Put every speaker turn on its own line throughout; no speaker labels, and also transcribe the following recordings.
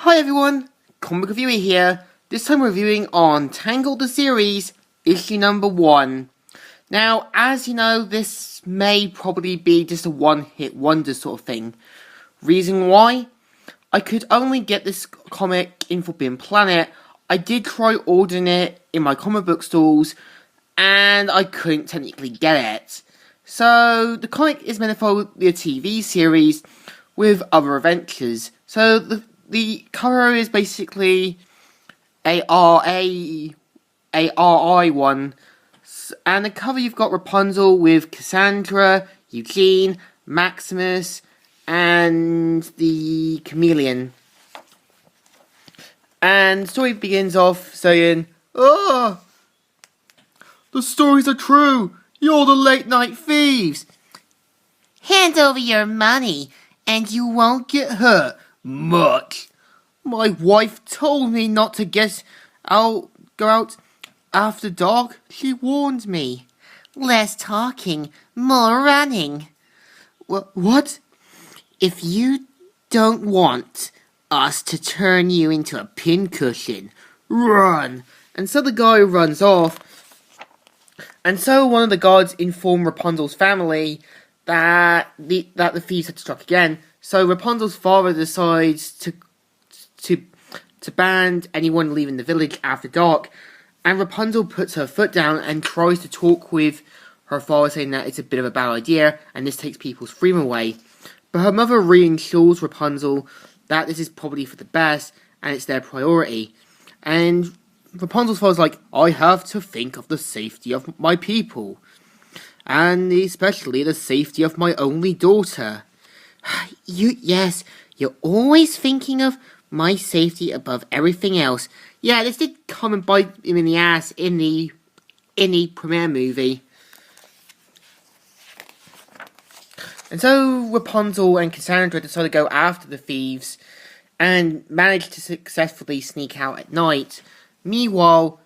Hi everyone, Comic Reviewer here. This time reviewing on Tangled the series, issue number 1. Now, as you know, this may probably be just a one-hit wonder sort of thing. Reason why? I could only get this comic in Forbidden Planet. I did try ordering it in my comic book stalls, and I couldn't technically get it. So, the comic is meant to follow the TV series with other adventures. So, the cover is basically a RI one, and the cover you've got Rapunzel with Cassandra, Eugene, Maximus, and the Chameleon. And the story begins off saying, "Oh, the stories are true. You're the late night thieves. Hand over your money, and you won't get hurt much. My wife told me not to go out after dark. She warned me. Less talking, more running." What? If you don't want us to turn you into a pincushion, run. And so the guy runs off. And so one of the guards informed Rapunzel's family that the thieves had struck again. So Rapunzel's father decides to ban anyone leaving the village after dark, and Rapunzel puts her foot down and tries to talk with her father, saying that it's a bit of a bad idea and this takes people's freedom away. But her mother reassures Rapunzel that this is probably for the best and it's their priority. And Rapunzel's father's like, "I have to think of the safety of my people, and especially the safety of my only daughter." Yes, you're always thinking of my safety above everything else. Yeah, this did come and bite him in the ass in the premiere movie. And so Rapunzel and Cassandra decide to go after the thieves and manage to successfully sneak out at night. Meanwhile,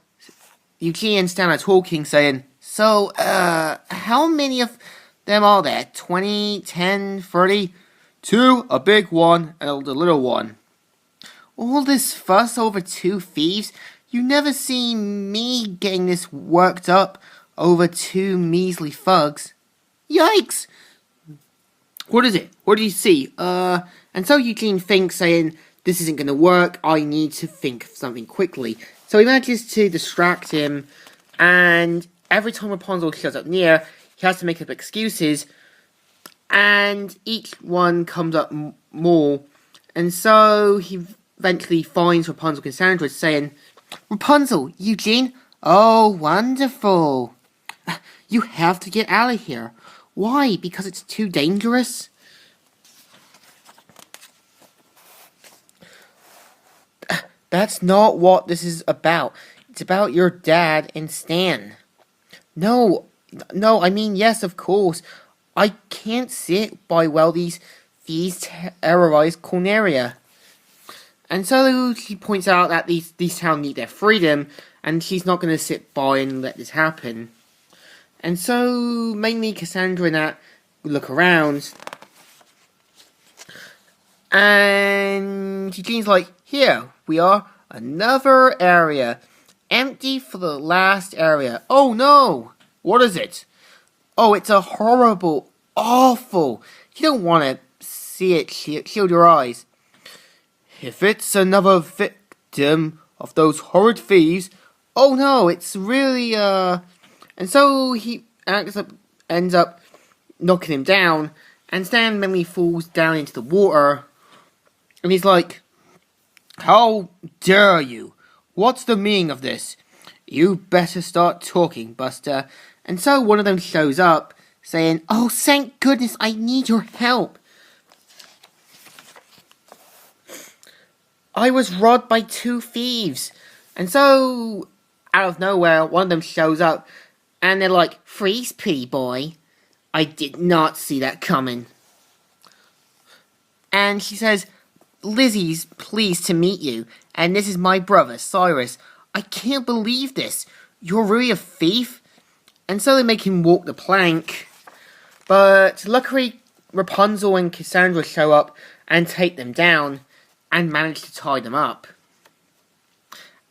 Eugene and Stan are talking, saying, "So, how many of them are there? 20, 10, 30? 2, a big one, and a little one. All this fuss over 2 thieves? You never see me getting this worked up over 2 measly thugs. Yikes! What is it? What do you see?" And so Eugene thinks, saying, "This isn't going to work. I need to think of something quickly." So he manages to distract him, and every time Rapunzel shows up near, he has to make up excuses, and each one comes up more. And so he eventually finds Rapunzel and Cassandra, saying, "Rapunzel, Eugene, oh, wonderful. You have to get out of here. Why? Because it's too dangerous?" "That's not what this is about. It's about your dad and Stan." No, I mean, yes, of course. I can't sit by while these thieves terrorize Corneria." And so she points out that these towns need their freedom, and she's not going to sit by and let this happen. And so, mainly Cassandra and that look around, and Eugene's like, "Here we are, another area, empty for the last area. Oh no! What is it? Oh, it's a horrible, awful. You don't want to see it. Shield your eyes. If it's another victim of those horrid thieves, oh no, it's really, And so he ends up knocking him down, and Stan mainly falls down into the water, and he's like, "How dare you? What's the meaning of this? You better start talking, Buster." And so one of them shows up, saying, "Oh, thank goodness, I need your help. I was robbed by 2 thieves." And so, out of nowhere, one of them shows up, and they're like, "Freeze, pretty boy. I did not see that coming." And she says, "Lizzie's pleased to meet you, and this is my brother, Cyrus. I can't believe this. You're really a thief?" And so they make him walk the plank. But luckily, Rapunzel and Cassandra show up and take them down. and managed to tie them up.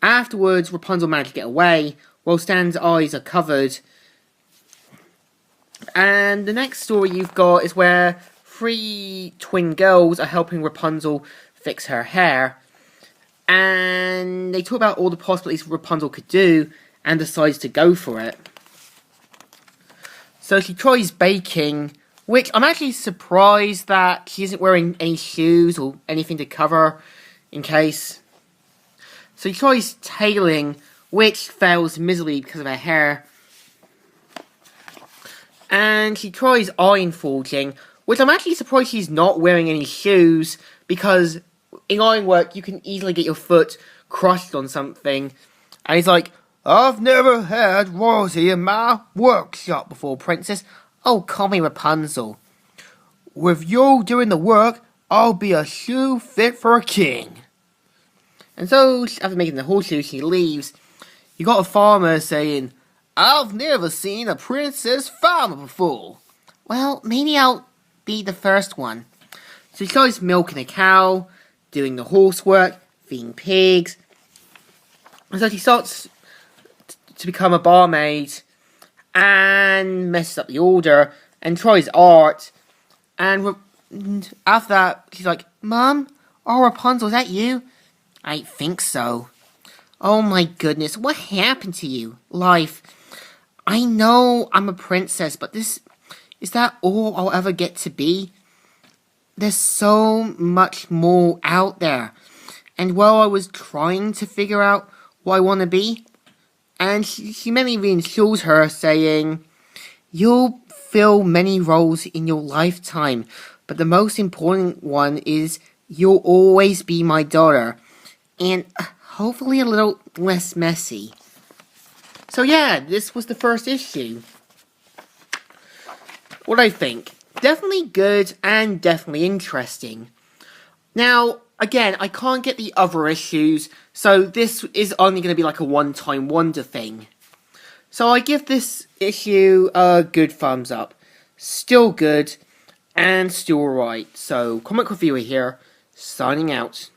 Afterwards, Rapunzel managed to get away, while Stan's eyes are covered. And the next story you've got is where 3 twin girls are helping Rapunzel fix her hair. And they talk about all the possibilities Rapunzel could do, and decides to go for it. So she tries baking, which I'm actually surprised that she isn't wearing any shoes or anything to cover in case. So she tries tailoring, which fails miserably because of her hair. And she tries iron forging, which I'm actually surprised she's not wearing any shoes, because in ironwork you can easily get your foot crushed on something. And he's like, "I've never had royalty in my workshop before, princess." "Oh, call me Rapunzel." "With you doing the work, I'll be a shoe fit for a king." And so, after making the horseshoe, she leaves. You got a farmer saying, "I've never seen a princess farmer before." "Well, maybe I'll be the first one." So she starts milking a cow, doing the horsework, feeding pigs. And so she starts to become a barmaid, and messes up the order, and tries art. And after that, she's like, "Mom? Oh, Rapunzel, is that you?" "I think so." "Oh my goodness, what happened to you? Life. I know I'm a princess, but is that all I'll ever get to be? There's so much more out there." And while I was trying to figure out what I want to be, and she mainly reassures her, saying, "You'll fill many roles in your lifetime, but the most important one is you'll always be my daughter, and hopefully a little less messy." So yeah, this was the first issue. What do I think? Definitely good and definitely interesting. Now, again, I can't get the other issues, so this is only going to be like a one-time wonder thing. So I give this issue a good thumbs up. Still good, and still alright. So, Comic Reviewer here, signing out.